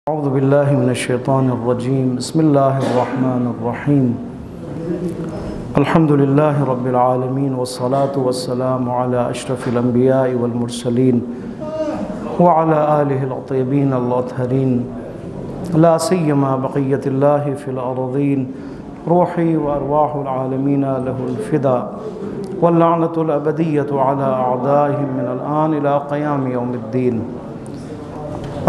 اعوذ باللہ من الشیطان الرجیم بسم اللہ الرحمن الرحیم الحمد للہ رب العالمین والصلاة والسلام علی اشرف الانبیاء والمرسلین وعلى آلہ الطیبین الأطہرین لا سیما بقیت اللہ فی الارضین روحی وارواح العالمین لہ الفدا واللعنة الأبدیة على أعدائهم من الآن إلى قیام یوم الدین.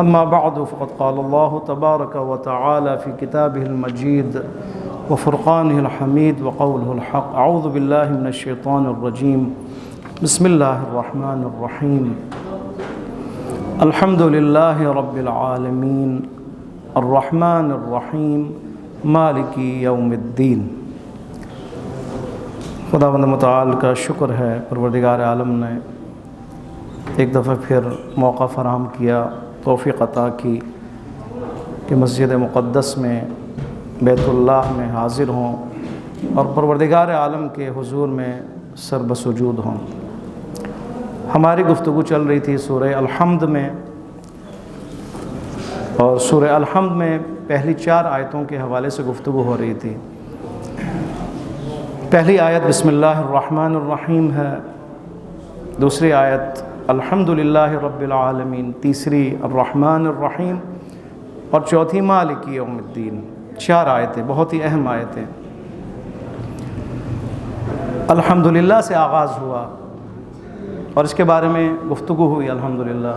أما بعد فقد قال الله تبارك وتعالى في كتابه المجيد وفرقانه الحميد وقوله الحق. أعوذ بالله من الشيطان الرجيم بسم الله الرحمن الرحيم الحمد لله رب العالمين الرحمن الرحيم مالك يوم الدين. خداوند متعال کا شکر ہے، پروردگار عالم نے ایک دفعہ پھر موقع فراہم کیا، توفیق عطا کی کہ مسجد مقدس میں بیت اللہ میں حاضر ہوں اور پروردگار عالم کے حضور میں سر بسجود ہوں. ہماری گفتگو چل رہی تھی سورہ الحمد میں، اور سورہ الحمد میں پہلی 4 آیتوں کے حوالے سے گفتگو ہو رہی تھی. پہلی آیت بسم اللہ الرحمن الرحیم ہے، دوسری آیت الحمد للہ رب العالمین، تیسری الرحمن الرحیم، اور چوتھی مالک یوم الدین. 4 آیتیں، بہت ہی اہم آیتیں. الحمدللہ سے آغاز ہوا اور اس کے بارے میں گفتگو ہوئی. الحمدللہ،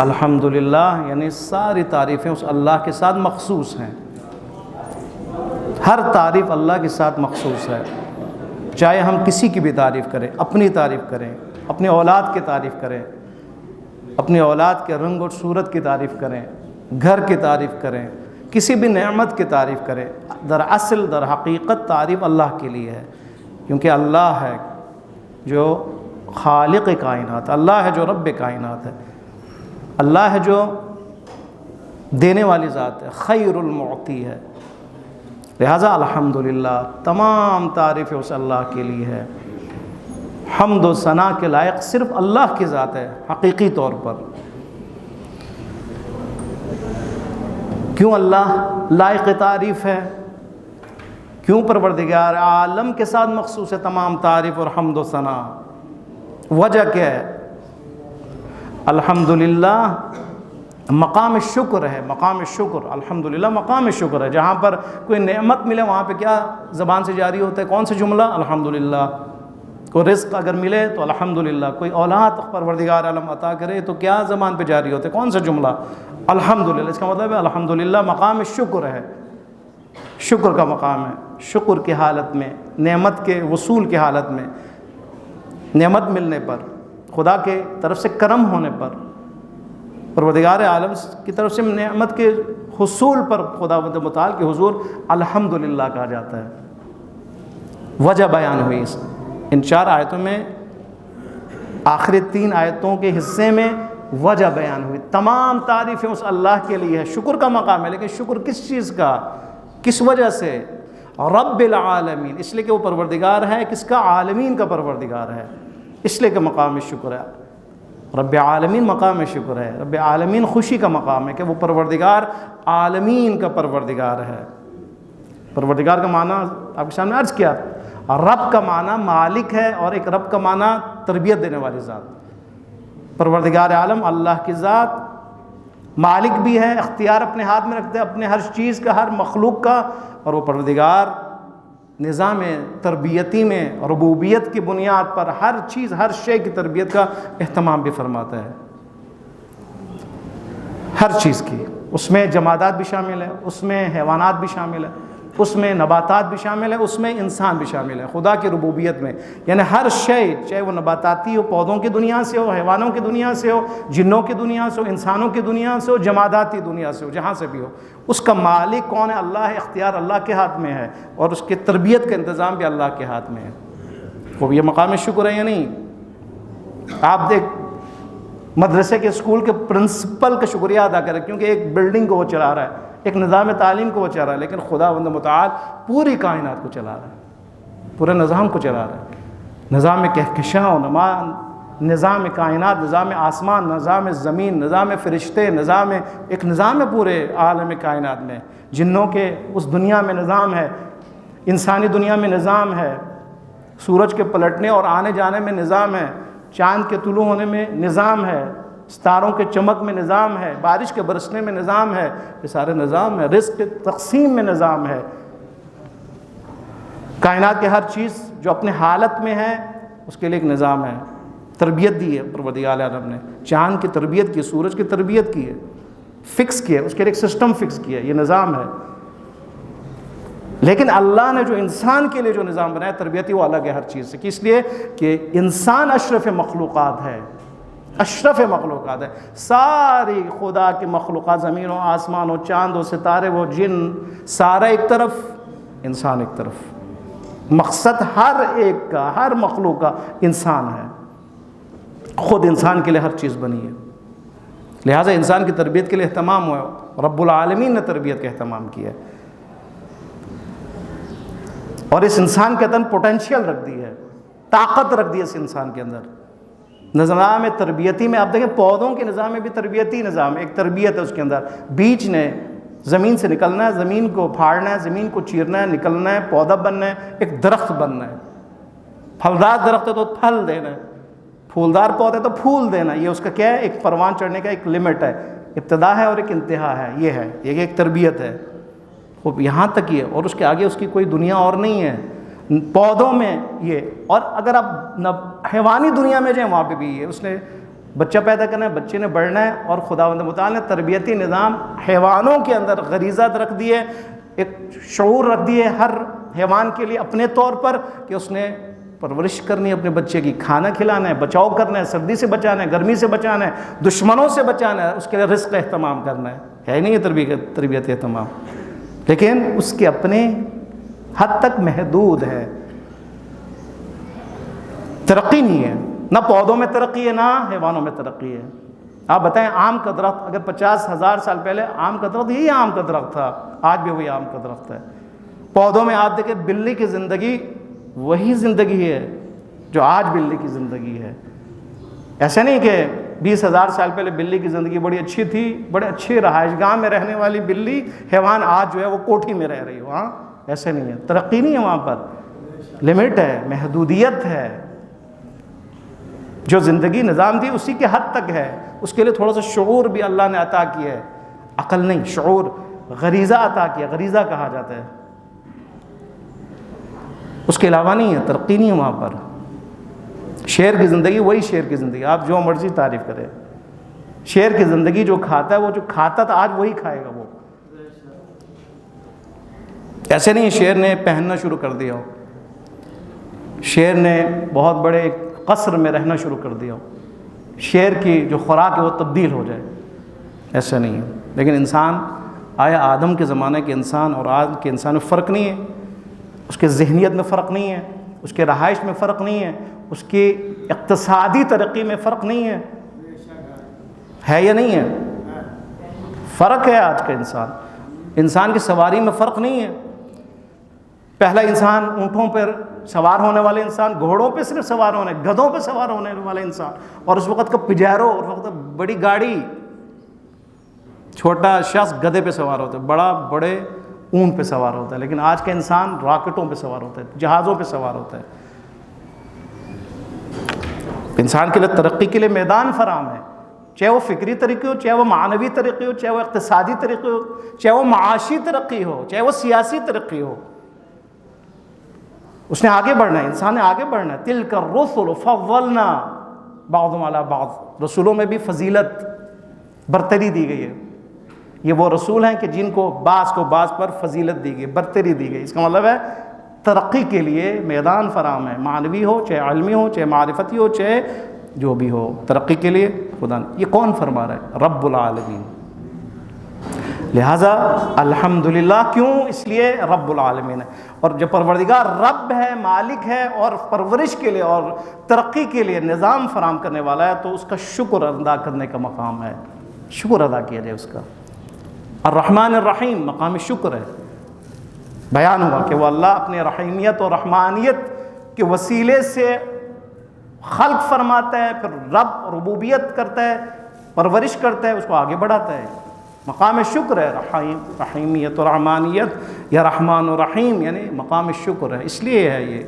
الحمدللہ یعنی ساری تعریفیں اس اللہ کے ساتھ مخصوص ہیں. ہر تعریف اللہ کے ساتھ مخصوص ہے، چاہے ہم کسی کی بھی تعریف کریں، اپنی تعریف کریں، اپنی اولاد کی تعریف کریں، اپنی اولاد کے رنگ اور صورت کی تعریف کریں، گھر کی تعریف کریں، کسی بھی نعمت کی تعریف کریں. دراصل در حقیقت تعریف اللہ کے لیے ہے، کیونکہ اللہ ہے جو خالق کائنات، اللہ ہے جو رب کائنات ہے، اللہ ہے جو دینے والی ذات ہے، خیر المعطی ہے. لہٰذا الحمدللہ تمام تعریف اس اللہ کے لیے ہے. حمد و ثنا کے لائق صرف اللہ کی ذات ہے حقیقی طور پر. کیوں اللہ لائق تعریف ہے؟ کیوں پروردگار عالم کے ساتھ مخصوص ہے تمام تعریف اور حمد و ثنا؟ وجہ کیا ہے؟ الحمدللہ مقام شکر ہے. مقام شکر، الحمدللہ مقام شکر ہے. جہاں پر کوئی نعمت ملے وہاں پہ کیا زبان سے جاری ہوتا ہے؟ کون سے جملہ؟ الحمدللہ. کوئی رزق اگر ملے تو الحمدللہ. کوئی اولاد پروردگار عالم عطا کرے تو کیا زبان پہ جاری ہوتا ہے؟ کون سا جملہ؟ الحمدللہ. اس کا مطلب ہے الحمدللہ مقام شکر ہے، شکر کا مقام ہے. شکر کی حالت میں، نعمت کے وصول کی حالت میں، نعمت ملنے پر، خدا کے طرف سے کرم ہونے پر، پروردگار عالم کی طرف سے نعمت کے حصول پر خداوند متعال کے حضور الحمدللہ کہا جاتا ہے. وجہ بیان ہوئی ان 4 آیتوں میں. آخری 3 آیتوں کے حصے میں وجہ بیان ہوئی. تمام تعریفیں اس اللہ کے لیے ہے، شکر کا مقام ہے. لیکن شکر کس چیز کا، کس وجہ سے؟ رب العالمین، اس لیے کہ وہ پروردگار ہے. کس کا؟ عالمین کا پروردگار ہے، اس لیے کہ مقام شکر ہے. رب عالمین مقام شکر ہے. رب عالمین خوشی کا مقام ہے کہ وہ پروردگار عالمین کا پروردگار ہے. پروردگار کا معنی آپ کے سامنے عرض کیا. رب کا معنی مالک ہے، اور ایک رب کا معنی تربیت دینے والی ذات. پروردگار عالم اللہ کی ذات مالک بھی ہے، اختیار اپنے ہاتھ میں رکھتے ہیں اپنے ہر چیز کا، ہر مخلوق کا. اور وہ پروردگار نظام تربیتی میں ربوبیت کی بنیاد پر ہر چیز، ہر شے کی تربیت کا اہتمام بھی فرماتا ہے. ہر چیز کی، اس میں جمادات بھی شامل ہے، اس میں حیوانات بھی شامل ہے، اس میں نباتات بھی شامل ہے، اس میں انسان بھی شامل ہے. خدا کی ربوبیت میں یعنی ہر شے، چاہے وہ نباتاتی ہو، پودوں کی دنیا سے ہو، حیوانوں کی دنیا سے ہو، جنوں کی دنیا سے ہو، انسانوں کی دنیا سے ہو، جماداتی دنیا سے ہو، جہاں سے بھی ہو، اس کا مالک کون ہے؟ اللہ ہے. اختیار اللہ کے ہاتھ میں ہے، اور اس کی تربیت کا انتظام بھی اللہ کے ہاتھ میں ہے. وہ یہ مقام شکر ہے یا نہیں؟ آپ دیکھ مدرسے کے، اسکول کے پرنسپل کا شکریہ ادا کریں، کیونکہ ایک بلڈنگ کو وہ چلا رہا ہے، ایک نظام تعلیم کو وہ چلا رہا ہے. لیکن خداوند متعال پوری کائنات کو چلا رہا ہے، پورے نظام کو چلا رہا ہے. نظام کہکشاں و نظام کائنات، نظام آسمان، نظام زمین، نظام فرشتے، ایک نظام ہے پورے عالم کائنات میں. جنوں کے اس دنیا میں نظام ہے، انسانی دنیا میں نظام ہے، سورج کے پلٹنے اور آنے جانے میں نظام ہے، چاند کے طلوع ہونے میں نظام ہے، ستاروں کے چمک میں نظام ہے، بارش کے برسنے میں نظام ہے. یہ سارے نظام ہے. رزق کے تقسیم میں نظام ہے. کائنات کے ہر چیز جو اپنے حالت میں ہے اس کے لیے ایک نظام ہے. تربیت دی ہے پروردگار عالم نے. چاند کی تربیت کی، سورج کی تربیت کی ہے، فکس کیا ہے، اس کے لیے ایک سسٹم فکس کیا ہے. یہ نظام ہے. لیکن اللہ نے جو انسان کے لیے جو نظام بنایا تربیتی، وہ الگ ہے ہر چیز سے. اس لیے کہ انسان اشرف مخلوقات ہے. اشرف مخلوقات ہے. ساری خدا کی مخلوقات، زمین و آسمان و چاند و ستارے و جن، سارا ایک طرف، انسان ایک طرف. مقصد ہر ایک کا، ہر مخلوق کا انسان ہے. خود انسان کے لیے ہر چیز بنی ہے. لہٰذا انسان کی تربیت کے لیے اہتمام ہوا. رب العالمین نے تربیت کا اہتمام کیا ہے اور اس انسان کے اندر پوٹینشیل رکھ دی ہے، طاقت رکھ دی ہے اس انسان کے اندر. نظام تربیتی میں آپ دیکھیں، پودوں کے نظام میں بھی تربیتی نظام ہے. ایک تربیت ہے اس کے اندر. بیج نے زمین سے نکلنا ہے، زمین کو پھاڑنا ہے، زمین کو چیرنا ہے، نکلنا ہے، پودا بننا ہے، ایک درخت بننا ہے. پھلدار درخت ہے تو پھل دینا ہے، پھولدار پودا ہے تو پھول دینا. یہ اس کا کیا ہے؟ ایک پروان چڑھنے کا ایک لمٹ ہے، ابتدا ہے اور ایک انتہا ہے. یہ ہے، یہ ایک تربیت ہے. وہ یہاں تک ہی ہے اور اس کے آگے اس کی کوئی دنیا اور نہیں ہے. پودوں میں یہ، اور اگر آپ حیوانی دنیا میں جائیں وہاں پہ بھی یہ. اس نے بچہ پیدا کرنا ہے، بچے نے بڑھنا ہے، اور خداوند متعال نے تربیتی نظام حیوانوں کے اندر غریزات رکھ دی ہے، ایک شعور رکھ دی ہے ہر حیوان کے لیے اپنے طور پر، کہ اس نے پرورش کرنی ہے اپنے بچے کی، کھانا کھلانا ہے، بچاؤ کرنا ہے، سردی سے بچانا ہے، گرمی سے بچانا ہے، دشمنوں سے بچانا ہے، اس کے لیے رزق کا اہتمام کرنا ہے. نہیں یہ تربیت اہتمام، لیکن اس کے اپنے حد تک محدود ہے. ترقی نہیں ہے، نہ پودوں میں ترقی ہے، نہ حیوانوں میں ترقی ہے. آپ بتائیں، آم کا درخت اگر 50,000 سال پہلے آم کا درخت یہی آم کا درخت تھا، آج بھی وہی آم کا درخت ہے. پودوں میں آپ دیکھیں، بلی کی زندگی وہی زندگی ہے جو آج بلی کی زندگی ہے. ایسا نہیں کہ 20,000 سال پہلے بلی کی زندگی بڑی اچھی تھی، بڑے اچھے رہائش گاہ میں رہنے والی بلی حیوان آج جو ہے وہ کوٹھی میں رہ رہی ہو. ہاں ایسے نہیں ہے. ترقی نہیں ہے، وہاں پر لمٹ ہے، محدودیت ہے. جو زندگی نظام دی اسی کے حد تک ہے. اس کے لیے تھوڑا سا شعور بھی اللہ نے عطا کیا ہے، عقل نہیں، شعور، غریزہ عطا کیا. غریزہ کہا جاتا ہے. اس کے علاوہ نہیں ہے، ترقی نہیں ہے وہاں پر. شیر کی زندگی وہی شیر کی زندگی، آپ جو مرضی تعریف کریں. شیر کی زندگی جو کھاتا ہے، وہ جو کھاتا تھا آج وہی کھائے گا. وہ ایسے نہیں شیر نے پہننا شروع کر دیا ہو، شیر نے بہت بڑے ایک قصر میں رہنا شروع کر دیا ہو، شیر کی جو خوراک ہے وہ تبدیل ہو جائے. ایسا نہیں ہے. لیکن انسان، آیا آدم کے زمانے کے انسان اور آج کے انسان میں فرق نہیں ہے. اس کے ذہنیت میں فرق نہیں ہے، اس کے رہائش میں فرق نہیں ہے، اس کی اقتصادی ترقی میں فرق نہیں ہے یا نہیں ہے؟ فرق ہے. آج کا انسان کی سواری میں فرق نہیں ہے. پہلا انسان اونٹوں پر سوار ہونے والے انسان، گھوڑوں پہ صرف سوار ہونے، گدھوں پہ سوار ہونے والے انسان، اور اس وقت کا پجیرو، اور وقت بڑی گاڑی. چھوٹا شخص گدھے پہ سوار ہوتا ہے، بڑا بڑے اونٹ پہ سوار ہوتا ہے. لیکن آج کا انسان راکٹوں پہ سوار ہوتا ہے، جہازوں پہ سوار ہوتا ہے. انسان کے لیے ترقی کے لیے میدان فراہم ہے، چاہے وہ فکری ترقی ہو، چاہے وہ معنوی ترقی ہو، چاہے وہ اقتصادی ترقی ہو، چاہے وہ معاشی ترقی ہو، چاہے وہ سیاسی ترقی ہو. اس نے آگے بڑھنا ہے، انسان نے آگے بڑھنا ہے. تلک الرسل فضلنا بعضهم علی بعض. رسولوں میں بھی فضیلت، برتری دی گئی ہے. یہ وہ رسول ہیں کہ جن کو بعض پر فضیلت دی گئی، برتری دی گئی. اس کا مطلب ہے ترقی کے لیے میدان فراہم ہے، معنوی ہو، چاہے علمی ہو، چاہے معرفتی ہو، چاہے جو بھی ہو. ترقی کے لیے خدا نے. یہ کون فرما رہا ہے؟ رب العالمین. لہٰذا الحمدللہ. کیوں؟ اس لیے رب العالمین ہے. اور جب پروردگار رب ہے، مالک ہے، اور پرورش کے لیے اور ترقی کے لیے نظام فراہم کرنے والا ہے، تو اس کا شکر ادا کرنے کا مقام ہے. شکر ادا کیا جائے اس کا. الرحمن الرحیم مقام شکر ہے. بیان ہوا کہ وہ اللہ اپنے رحیمیت اور رحمانیت کے وسیلے سے خلق فرماتا ہے، پھر رب ربوبیت کرتا ہے، پرورش کرتا ہے، اس کو آگے بڑھاتا ہے۔ مقام شکر ہے، رحیمیت و رحمانیت یا رحمان و رحیم، یعنی مقام شکر ہے، اس لیے ہے یہ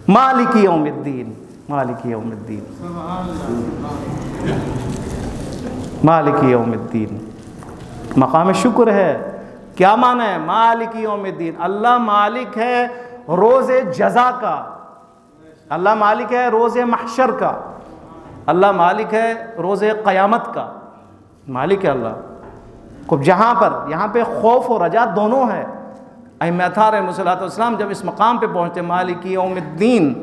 مالک یوم الدین، مالک یوم الدین، مالک یوم الدین، مقام شکر ہے۔ کیا معنی ہے مالک یوم الدین؟ اللہ مالک ہے روز جزا کا، اللہ مالک ہے روز محشر کا، اللہ مالک ہے روز قیامت کا، مالک ہے اللہ کو۔ جہاں پر یہاں پہ خوف و رجا دونوں ہے۔ ائمہ اطہار علیہ الصلوۃ والسلام جب اس مقام پہ پہنچتے مالک یوم الدین،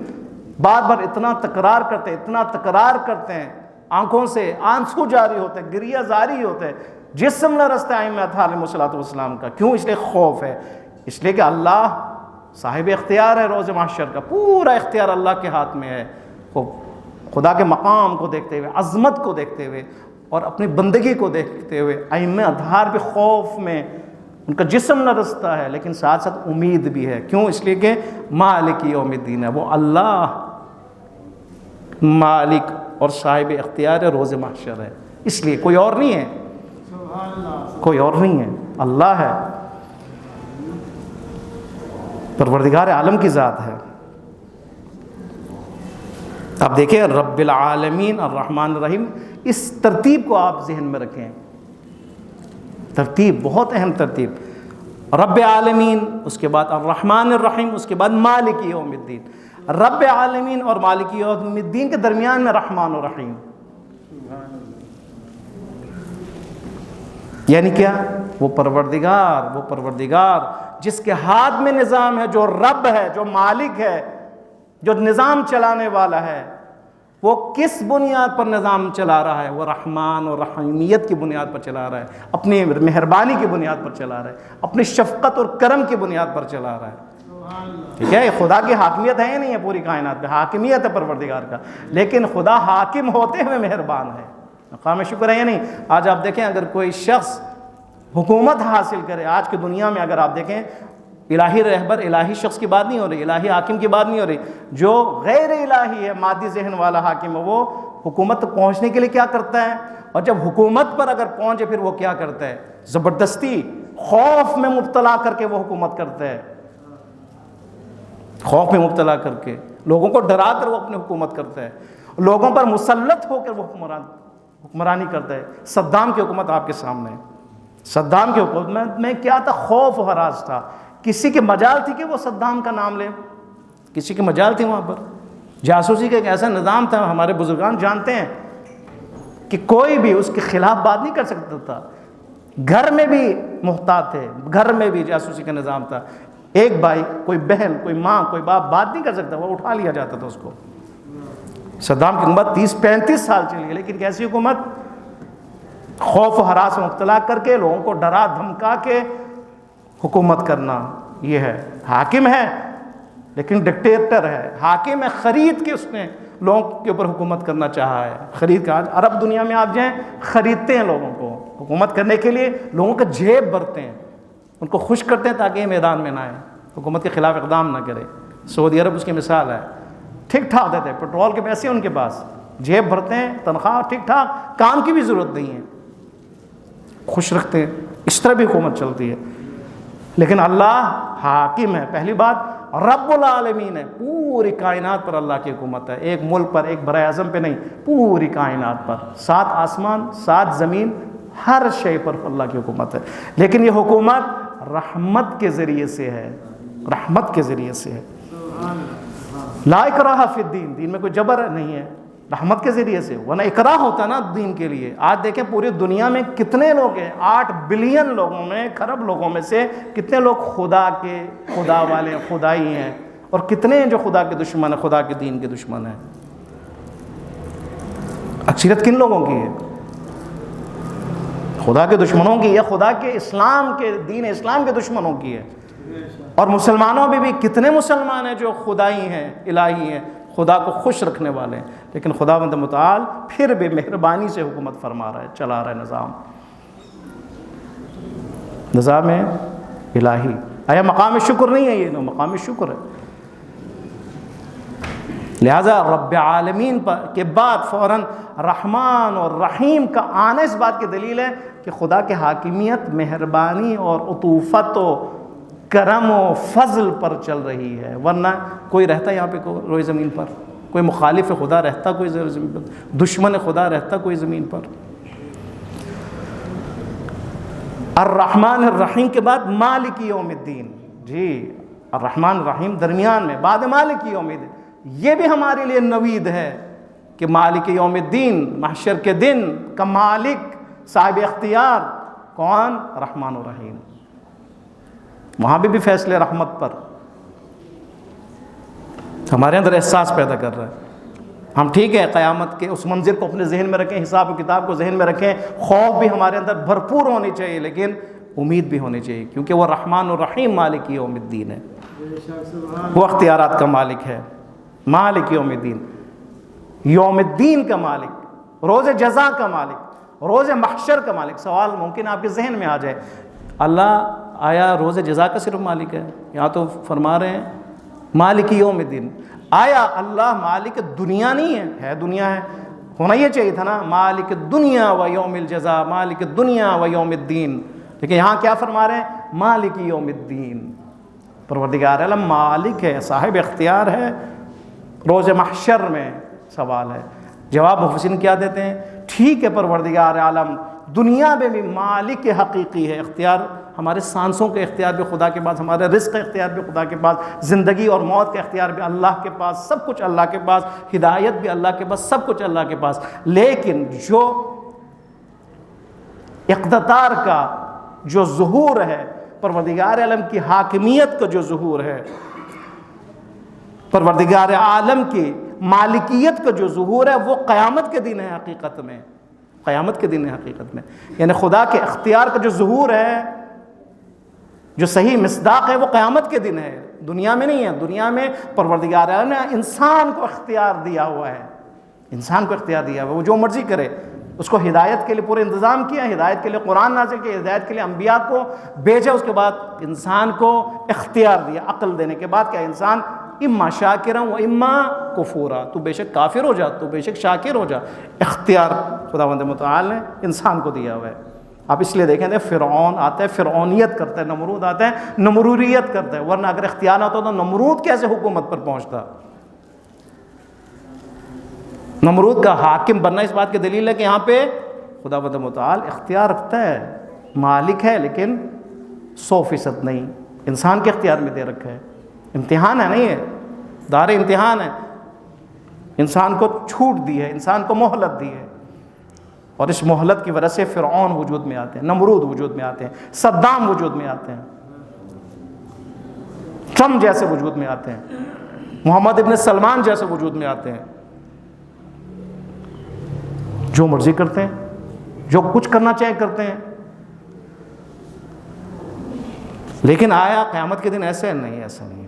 بار بار اتنا تکرار کرتے، اتنا تکرار کرتے ہیں، آنکھوں سے آنسو جاری ہوتے، گریہ جاری ہوتے، جسم لرزتا ہے ائمہ اطہار علیہ الصلوۃ والسلام کا۔ کیوں؟ اس لیے خوف ہے، اس لیے کہ اللہ صاحب اختیار ہے روز محشر کا، پورا اختیار اللہ کے ہاتھ میں ہے۔ خدا کے مقام کو دیکھتے ہوئے، عظمت کو دیکھتے ہوئے اور اپنی بندگی کو دیکھتے ہوئے ائمہ اطہار بھی خوف میں، ان کا جسم لرزتا ہے، لیکن ساتھ ساتھ امید بھی ہے۔ کیوں؟ اس لیے کہ مالک یوم الدین ہے، وہ اللہ مالک اور صاحب اختیار ہے روز محشر ہے، اس لیے کوئی اور نہیں ہے، کوئی اور نہیں ہے، اللہ ہے، پروردگار عالم کی ذات ہے۔ اب دیکھیں رب العالمین الرحمن الرحیم، اس ترتیب کو آپ ذہن میں رکھیں، ترتیب بہت اہم ترتیب، رب عالمین، اس کے بعد الرحمن الرحیم، اس کے بعد مالک یوم الدین۔ رب عالمین اور مالک یوم الدین کے درمیان میں رحمان و رحیم، یعنی کیا؟ وہ پروردگار جس کے ہاتھ میں نظام ہے، جو رب ہے، جو مالک ہے، جو نظام چلانے والا ہے، وہ کس بنیاد پر نظام چلا رہا ہے؟ وہ رحمان اور رحیمیت کی بنیاد پر چلا رہا ہے، اپنی مہربانی کی بنیاد پر چلا رہا ہے، اپنی شفقت اور کرم کی بنیاد پر چلا رہا ہے۔ ٹھیک ہے، خدا کی حاکمیت ہے یا نہیں ہے؟ پوری کائنات پہ حاکمیت ہے پروردگار کا، لیکن خدا حاکم ہوتے ہوئے مہربان ہے۔ مقام شکر ہے یا نہیں؟ آج آپ دیکھیں اگر کوئی شخص حکومت حاصل کرے، آج کی دنیا میں اگر آپ دیکھیں، الہی رہبر، الہی شخص کی بات نہیں ہو رہی، الہی حاکم کی بات نہیں ہو رہی، جو غیر الہی ہے، مادی ذہن والا حاکم ہے، وہ حکومت تک پہنچنے کے لیے کیا کرتا ہے؟ اور جب حکومت پر اگر پہنچے پھر وہ کیا کرتا ہے؟ زبردستی خوف میں مبتلا کر کے وہ حکومت کرتا ہے، خوف میں مبتلا کر کے لوگوں کو ڈرا کر وہ اپنی حکومت کرتا ہے، لوگوں پر مسلط ہو کر وہ حکمرانی کرتا ہے۔ صدام کی حکومت آپ کے سامنے ہے، صدام کی حکومت میں کیا تھا؟ خوف و ہراس تھا، کسی کی مجال تھی کہ وہ صدام کا نام لے؟ کسی کی مجال تھی وہاں پر؟ جاسوسی کا ایک ایسا نظام تھا، ہمارے بزرگان جانتے ہیں کہ کوئی بھی اس کے خلاف بات نہیں کر سکتا تھا، گھر میں بھی محتاط تھے، گھر میں بھی جاسوسی کا نظام تھا، ایک بھائی، کوئی بہن، کوئی ماں، کوئی باپ بات نہیں کر سکتا، وہ اٹھا لیا جاتا تھا اس کو۔ صدام کی حکومت 30-35 سال چلی، لیکن کیسی حکومت؟ خوف و ہراس میں مبتلا کر کے لوگوں کو ڈرا دھمکا کے حکومت کرنا، یہ ہے حاکم ہے لیکن ڈکٹیٹر ہے، حاکم ہے خرید کے اس نے لوگوں کے اوپر حکومت کرنا چاہا ہے، خرید کے۔ آج عرب دنیا میں آپ جائیں، خریدتے ہیں لوگوں کو حکومت کرنے کے لیے، لوگوں کا جیب بھرتے ہیں، ان کو خوش کرتے ہیں تاکہ یہ میدان میں نہ آئے، حکومت کے خلاف اقدام نہ کرے۔ سعودی عرب اس کی مثال ہے، ٹھیک ٹھاک دیتے ہیں، پیٹرول کے پیسے ان کے پاس، جیب بھرتے ہیں، تنخواہ ٹھیک ٹھاک، کام کی بھی ضرورت نہیں ہے، خوش رکھتے ہیں، اس طرح بھی حکومت چلتی ہے۔ لیکن اللہ حاکم ہے، پہلی بات رب العالمین ہے، پوری کائنات پر اللہ کی حکومت ہے، ایک ملک پر، ایک برائے اعظم پہ نہیں، پوری کائنات پر، 7 آسمان 7 زمین، ہر شے پر اللہ کی حکومت ہے۔ لیکن یہ حکومت رحمت کے ذریعے سے ہے، رحمت کے ذریعے سے ہے، لا اکراہ فی الدین، دین میں کوئی جبر نہیں ہے، رحمت کے ذریعے سے، ورنہ اکراہ ہوتا نا دین کے لیے۔ آج دیکھیں پوری دنیا میں کتنے لوگ ہیں، 8 بلین لوگوں میں، کھرب لوگوں میں سے کتنے لوگ خدا کے، خدا والے، خدائی ہیں، اور کتنے ہیں جو خدا کے دشمن ہیں، خدا کے دین کے دشمن ہیں۔ اکثریت کن لوگوں کی ہے؟ خدا کے دشمنوں کی، یا خدا کے اسلام کے، دین اسلام کے دشمنوں کی ہے؟ اور مسلمانوں میں بھی کتنے مسلمان ہیں جو خدائی ہیں، الہی ہیں، خدا کو خوش رکھنے والے ہیں، لیکن خداوند متعال پھر بھی مہربانی سے حکومت فرما رہا ہے، چلا رہا ہے نظام ہے الہی۔ آیا مقام شکر نہیں ہے یہ؟ مقام شکر ہے۔ لہٰذا رب عالمین کے بعد فوراً رحمان اور رحیم کا آنا اس بات کی دلیل ہے کہ خدا کی حاکمیت مہربانی اور عطوفت و کرم و فضل پر چل رہی ہے، ورنہ کوئی رہتا یہاں پہ روئے زمین پر، کوئی مخالف خدا رہتا کوئی زمین پر، دشمن خدا رہتا کوئی زمین پر۔ الرحمن الرحیم کے بعد مالک یوم الدین، جی الرحمن الرحیم درمیان میں، بعد مالک یوم الدین، یہ بھی ہمارے لیے نوید ہے کہ مالک یوم الدین، محشر کے دن کا مالک صاحب اختیار کون؟ رحمان الرحیم۔ وہاں بھی فیصلے رحمت پر ہمارے اندر احساس پیدا کر رہا ہے۔ ہم ٹھیک ہے قیامت کے اس منظر کو اپنے ذہن میں رکھیں، حساب و کتاب کو ذہن میں رکھیں، خوف بھی ہمارے اندر بھرپور ہونی چاہیے، لیکن امید بھی ہونی چاہیے، کیونکہ وہ رحمان الرحیم مالک یوم الدین ہے، وہ اختیارات کا مالک ہے، مالک یوم الدین، یوم الدین کا مالک، روز جزا کا مالک، روز محشر کا مالک۔ سوال ممکن آپ کے ذہن میں آ جائے، اللہ آیا روز جزا کا صرف مالک ہے؟ یہاں تو فرما رہے ہیں مالک یوم الدین، آیا اللہ مالک دنیا نہیں ہے دنیا ہے، ہونا یہ چاہیے تھا نا، مالک دنیا و یوم الجزا، مالک دنیا و یوم الدین، لیکن یہاں کیا فرما رہے ہیں؟ مالک یوم الدین، پروردگار عالم مالک ہے، صاحب اختیار ہے۔ روز محشر میں سوال ہے، جواب مفسرین کیا دیتے ہیں؟ ٹھیک ہے پروردگار عالم دنیا میں بھی مالک حقیقی ہے، اختیار ہمارے سانسوں کے اختیار بھی خدا کے پاس، ہمارے رزق کا اختیار بھی خدا کے پاس، زندگی اور موت کا اختیار بھی اللہ کے پاس، سب کچھ اللہ کے پاس، ہدایت بھی اللہ کے پاس، سب کچھ اللہ کے پاس، لیکن جو اقتدار کا جو ظہور ہے، پروردگار عالم کی حاکمیت کا جو ظہور ہے، پروردگار عالم کی مالکیت کا جو ظہور ہے، وہ قیامت کے دن ہے حقیقت میں، قیامت کے دن ہے حقیقت میں، یعنی خدا کے اختیار کا جو ظہور ہے، جو صحیح مصداق ہے، وہ قیامت کے دن ہے، دنیا میں نہیں ہے۔ دنیا میں پروردگار عالم نے انسان کو اختیار دیا ہوا ہے، انسان کو اختیار دیا ہوا ہے، وہ جو مرضی کرے، اس کو ہدایت کے لیے پورے انتظام کیا، ہدایت کے لیے قرآن نازل کیا، ہدایت کے لیے انبیاء کو بھیجا، اس کے بعد انسان کو اختیار دیا، عقل دینے کے بعد کیا انسان اما شاکرا و اما کفورا، تو بے شک کافر ہو جا، تو بے شک شاکر ہو جا، اختیار خداوند متعال نے انسان کو دیا ہوا ہے۔ آپ اس لیے دیکھیں فرعون آتا ہے فرعونیت کرتا ہے، نمرود آتا ہے نمروریت کرتا ہے، ورنہ اگر اختیار نہ ہوتا تو نمرود کیسے حکومت پر پہنچتا؟ نمرود کا حاکم بننا اس بات کی دلیل ہے کہ یہاں پہ خداوند متعال اختیار رکھتا ہے، مالک ہے، لیکن 100% نہیں، انسان کے اختیار میں دے رکھا ہے۔ امتحان ہے، نہیں ہے، دار امتحان ہے، انسان کو چھوٹ دی ہے، انسان کو مہلت دی ہے، اور اس مہلت کی وجہ سے فرعون وجود میں آتے ہیں، نمرود وجود میں آتے ہیں، صدام وجود میں آتے ہیں، ٹرمپ جیسے وجود میں آتے ہیں، محمد ابن سلمان جیسے وجود میں آتے ہیں، جو مرضی کرتے ہیں، جو کچھ کرنا چاہے کرتے ہیں۔ لیکن آیا قیامت کے دن ایسے نہیں، ایسا نہیں۔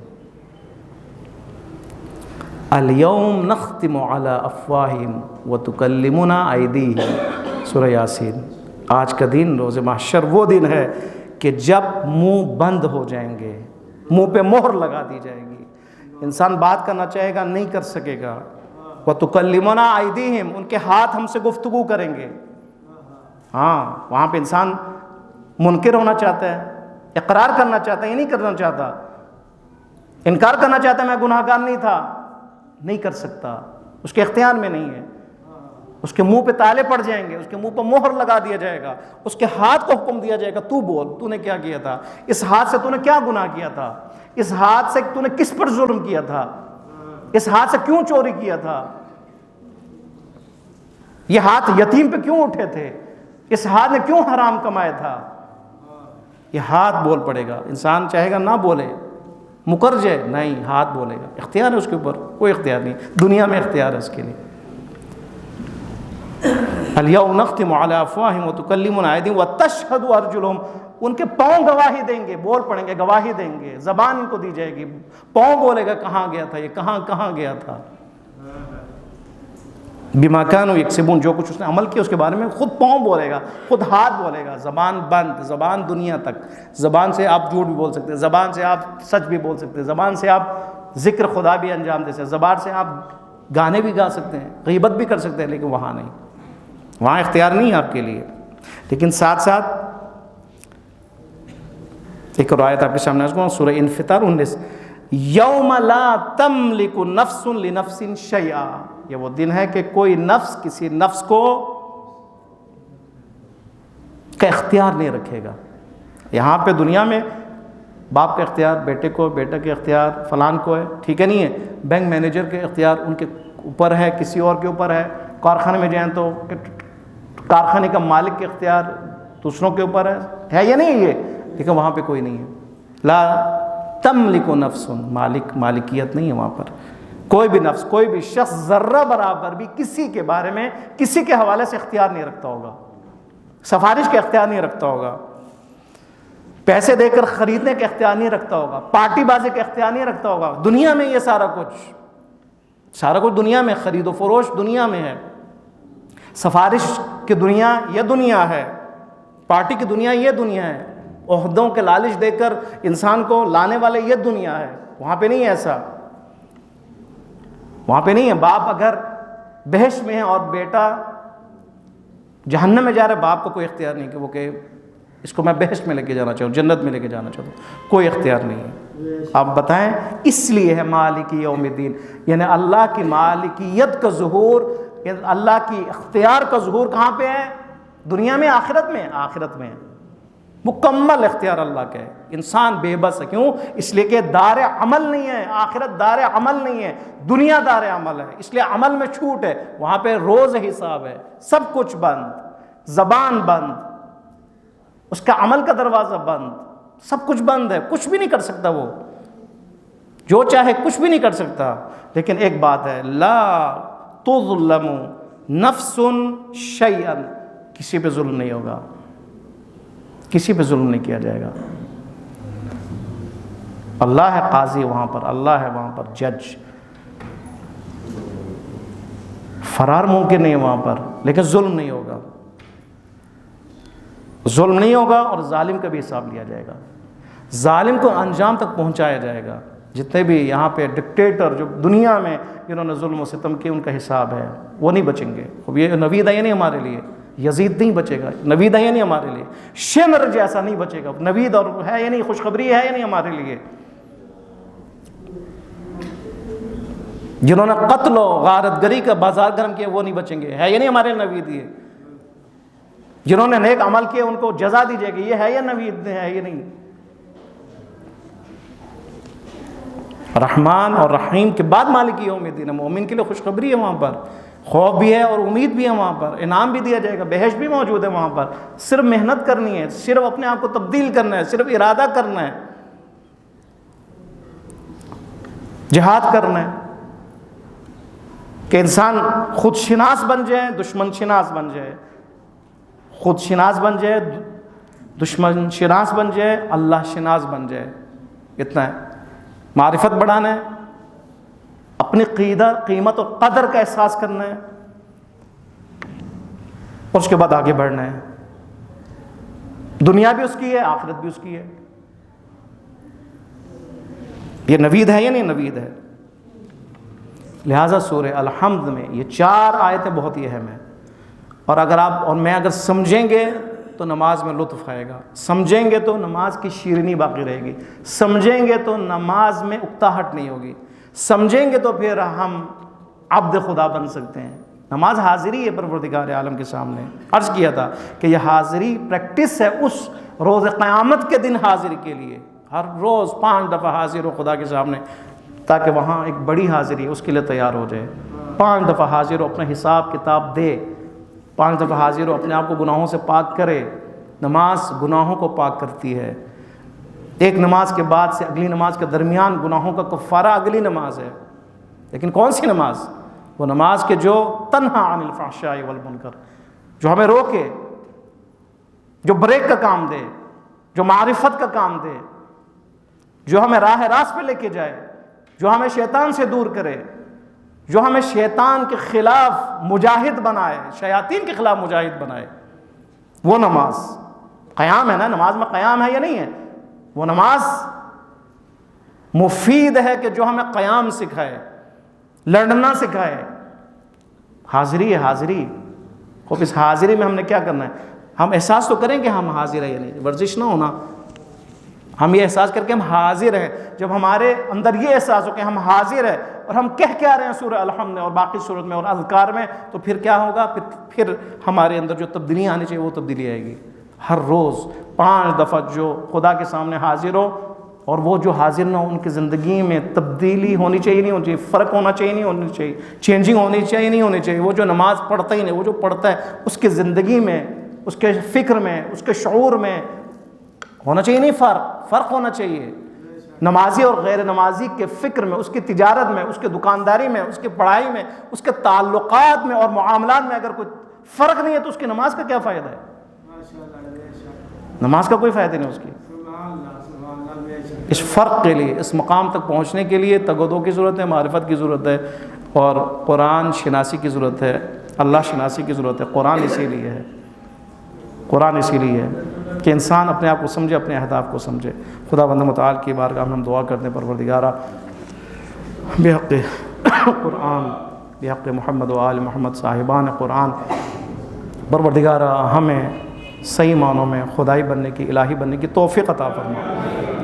الیوم نختم علی افواہہم وتکلمنا ایدیہم، سورہ یاسین۔ آج کا دن روز محشر وہ دن ہے کہ جب منہ بند ہو جائیں گے، منہ پہ مہر لگا دی جائے گی، انسان بات کرنا چاہے گا نہیں کر سکے گا۔ وتکلمنا ایدیہم، ان کے ہاتھ ہم سے گفتگو کریں گے۔ ہاں، وہاں پہ انسان منکر ہونا چاہتا ہے، اقرار کرنا چاہتا ہے، یہ نہیں کرنا چاہتا، انکار کرنا چاہتا ہے میں گناہ گار نہیں تھا، نہیں کر سکتا، اس کے اختیار میں نہیں ہے، اس کے منہ پہ تالے پڑ جائیں گے، اس کے منہ پہ مہر لگا دیا جائے گا، اس کے ہاتھ کو حکم دیا جائے گا تو بول، تو نے کیا کیا تھا، اس ہاتھ سے تو نے کیا گناہ کیا تھا، اس ہاتھ سے تو نے کس پر ظلم کیا تھا، اس ہاتھ سے کیوں چوری کیا تھا، یہ ہاتھ یتیم پہ کیوں اٹھے تھے، اس ہاتھ نے کیوں حرام کمایا تھا، یہ ہاتھ بول پڑے گا۔ انسان چاہے گا نہ بولے، مکر جائے، نہیں، ہاتھ بولے گا، اختیار ہے اس کے اوپر، کوئی اختیار نہیں، دنیا میں اختیار ہے اس کے لیے۔ الیوم نختم علی افواہہم وتکلمنا ایدیہم وتشہد ارجلہم، ان کے پاؤں گواہی دیں گے، بول پڑیں گے، گواہی دیں گے، زبان ان کو دی جائے گی، پاؤں بولے گا کہاں گیا تھا یہ، کہاں گیا تھا، بما کانوا یکسبون، جو کچھ اس نے عمل کیا اس کے بارے میں خود پاؤں بولے گا، خود ہاتھ بولے گا، زبان بند، زبان دنیا تک، زبان سے آپ جھوٹ بھی بول سکتے ہیں، زبان سے آپ سچ بھی بول سکتے ہیں، زبان سے آپ ذکر خدا بھی انجام دے سکتے ہیں، زبان سے آپ گانے بھی گا سکتے ہیں، غیبت بھی کر سکتے ہیں، لیکن وہاں نہیں، وہاں اختیار نہیں ہے آپ کے لیے۔ لیکن ساتھ ساتھ ایک روایت آپ کے سامنے سورہ انفطار 19، یوم لا تملک نفس لنفس شیئا، یہ وہ دن ہے کہ کوئی نفس کسی نفس کو کا اختیار نہیں رکھے گا۔ یہاں پہ دنیا میں باپ کا اختیار بیٹے کو، بیٹا کے اختیار فلان کو ہے، ٹھیک ہے نہیں ہے، بینک مینیجر کے اختیار ان کے اوپر ہے، کسی اور کے اوپر ہے، کارخانے میں جائیں تو کارخانے کا مالک کے اختیار دوسروں کے اوپر ہے یا نہیں یہ، لیکن وہاں پہ کوئی نہیں ہے۔ لا تملک نفس، مالکیت نہیں ہے وہاں پر، کوئی بھی نفس، کوئی بھی شخص ذرہ برابر بھی کسی کے بارے میں کسی کے حوالے سے اختیار نہیں رکھتا ہوگا، سفارش کا اختیار نہیں رکھتا ہوگا، پیسے دے کر خریدنے کا اختیار نہیں رکھتا ہوگا، پارٹی بازی کا اختیار نہیں رکھتا ہوگا۔ دنیا میں یہ سارا کچھ دنیا میں، خرید و فروش دنیا میں ہے، سفارش کی دنیا یہ دنیا ہے، پارٹی کی دنیا یہ دنیا ہے، عہدوں کے لالچ دے کر انسان کو لانے والے یہ دنیا ہے، وہاں پہ نہیں ہے ایسا، وہاں پہ نہیں ہے۔ باپ اگر بہشت میں ہے اور بیٹا جہنم میں جا رہا ہے، باپ کو کوئی اختیار نہیں کہ وہ کہ اس کو میں بہشت میں لے کے جانا چاہوں، جنت میں لے کے جانا چاہتا ہوں، کوئی اختیار نہیں ہے۔ آپ بتائیں، اس لیے ہے مالک یوم الدین، یعنی اللہ کی مالکیت کا ظہور، یعنی اللہ کی اختیار کا ظہور کہاں پہ ہے؟ دنیا میں، آخرت میں؟ آخرت میں مکمل اختیار اللہ کا ہے۔ انسان بے بس ہے، کیوں؟ اس لیے کہ دار عمل نہیں ہے، آخرت دار عمل نہیں ہے، دنیا دار عمل ہے، اس لیے عمل میں چھوٹ ہے، وہاں پہ روز حساب ہے، سب کچھ بند، زبان بند، اس کا عمل کا دروازہ بند، سب کچھ بند ہے، کچھ بھی نہیں کر سکتا، وہ جو چاہے کچھ بھی نہیں کر سکتا۔ لیکن ایک بات ہے، لا تظلم نفس شیئا، کسی پہ ظلم نہیں ہوگا، کسی پہ ظلم نہیں کیا جائے گا۔ اللہ ہے قاضی وہاں پر، اللہ ہے وہاں پر جج، فرار ممکن نہیں ہے وہاں پر، لیکن ظلم نہیں ہوگا، ظلم نہیں ہوگا، اور ظالم کا بھی حساب لیا جائے گا، ظالم کو انجام تک پہنچایا جائے گا۔ جتنے بھی یہاں پہ ڈکٹیٹر جو دنیا میں جنہوں نے ظلم و ستم کیے، ان کا حساب ہے، وہ نہیں بچیں گے۔ اب یہ نوید ہے نہیں ہمارے لیے، یزید نہیں بچے گا، نوید ہے نہیں ہمارے لیے، شمر جیسا نہیں بچے گا، نوید اور ہے یا نہیں، خوشخبری ہے یا نہیں ہمارے لیے۔ جنہوں نے قتل و غارت گری کا بازار گرم کیا، وہ نہیں بچیں گے، ہے یا نہیں ہمارے نوید یہ۔ جنہوں نے نیک عمل کیے ان کو جزا دی جائے گی، یہ ہے یا نوید ہے یا نہیں۔ رحمان اور رحیم کے بعد مالک یوم الدین، مومن کے لیے خوشخبری ہے، وہاں پر خوف بھی ہے اور امید بھی ہے، وہاں پر انعام بھی دیا جائے گا، بہشت بھی موجود ہے وہاں پر۔ صرف محنت کرنی ہے، صرف اپنے آپ کو تبدیل کرنا ہے، صرف ارادہ کرنا ہے، جہاد کرنا ہے کہ انسان خود شناس بن جائے، دشمن شناس بن جائے، خود شناس بن جائے، دشمن شناس بن جائے، اللہ شناس بن جائے، اتنا ہے۔ معرفت بڑھانا ہے، اپنی قیمت اور قدر کا احساس کرنا ہے، اور اس کے بعد آگے بڑھنا ہے۔ دنیا بھی اس کی ہے، آخرت بھی اس کی ہے۔ یہ نوید ہے یا نہیں نوید ہے؟ لہٰذا سورہ الحمد میں یہ 4 آیتیں بہت ہی اہم ہیں، اور اگر آپ اور میں اگر سمجھیں گے تو نماز میں لطف آئے گا، سمجھیں گے تو نماز کی شیرینی باقی رہے گی، سمجھیں گے تو نماز میں اکتاہٹ نہیں ہوگی، سمجھیں گے تو پھر ہم عبد خدا بن سکتے ہیں۔ نماز حاضری ہے پروردگار عالم کے سامنے، عرض کیا تھا کہ یہ حاضری پریکٹس ہے اس روز قیامت کے دن حاضری کے لیے، ہر روز 5 دفعہ حاضر ہو خدا کے سامنے، تاکہ وہاں ایک بڑی حاضری ہے اس کے لیے تیار ہو جائے۔ 5 دفعہ حاضر ہو، اپنا حساب کتاب دے، 5 دفعہ حاضر ہو، اپنے آپ کو گناہوں سے پاک کرے۔ نماز گناہوں کو پاک کرتی ہے، ایک نماز کے بعد سے اگلی نماز کے درمیان گناہوں کا کفارہ اگلی نماز ہے۔ لیکن کون سی نماز؟ وہ نماز کے جو تنہا عن الفحشاء والمنکر، جو ہمیں روکے، جو بریک کا کام دے، جو معرفت کا کام دے، جو ہمیں راہ راست پہ لے کے جائے، جو ہمیں شیطان سے دور کرے، جو ہمیں شیطان کے خلاف مجاہد بنائے، شیاطین کے خلاف مجاہد بنائے، وہ نماز قیام ہے نا۔ نماز میں قیام ہے یا نہیں ہے؟ وہ نماز مفید ہے کہ جو ہمیں قیام سکھائے، لڑنا سکھائے. حاضری ہے حاضری. خوب اس حاضری میں ہم نے کیا کرنا ہے؟ ہم احساس تو کریں کہ ہم حاضر ہیں، یعنی ورزش نہ ہونا. ہم یہ احساس کر کے ہم حاضر ہیں. جب ہمارے اندر یہ احساس ہو کہ ہم حاضر ہیں اور ہم کہہ کیا رہے ہیں سورہ الحمد میں اور باقی سورت میں اور اذکار میں، تو پھر کیا ہوگا؟ پھر ہمارے اندر جو تبدیلیاں آنی چاہیے وہ تبدیلی آئے گی. ہر روز 5 دفعہ جو خدا کے سامنے حاضر ہو، اور وہ جو حاضر نہ ہو ان کی زندگی میں تبدیلی ہونی چاہیے نہیں ہونی چاہیے، فرق ہونا چاہیے نہیں ہونی چاہیے، چینجنگ ہونی چاہیے نہیں ہونی چاہیے. وہ جو نماز پڑھتا ہی نہیں، وہ جو پڑھتا ہے اس کی زندگی میں، اس کے فکر میں، اس کے شعور میں ہونا چاہیے نہیں فرق ہونا چاہیے. نمازی اور غیر نمازی کے فکر میں، اس کی تجارت میں، اس کی دکانداری میں، اس کی پڑھائی میں، اس کے تعلقات میں اور معاملات میں اگر کوئی فرق نہیں ہے تو اس کی نماز کا کیا فائدہ ہے؟ نماز کا کوئی فائدہ نہیں اس کی. اس فرق کے لیے، اس مقام تک پہنچنے کے لیے تگودو کی ضرورت ہے، معرفت کی ضرورت ہے، اور قرآن شناسی کی ضرورت ہے، اللہ شناسی کی ضرورت ہے. قرآن اسی لیے ہے، قرآن اسی لیے ہے کہ انسان اپنے آپ کو سمجھے، اپنے اہداف کو سمجھے. خدا بند متعال کی بارگاہ میں ہم دعا کرتے ہیں، پروردگارہ بحق قرآن، بحق محمد و آل محمد صاحبان قرآن، پروردگارہ ہمیں صحیح معنوں میں خدائی بننے کی، الہی بننے کی توفیق عطا فرما.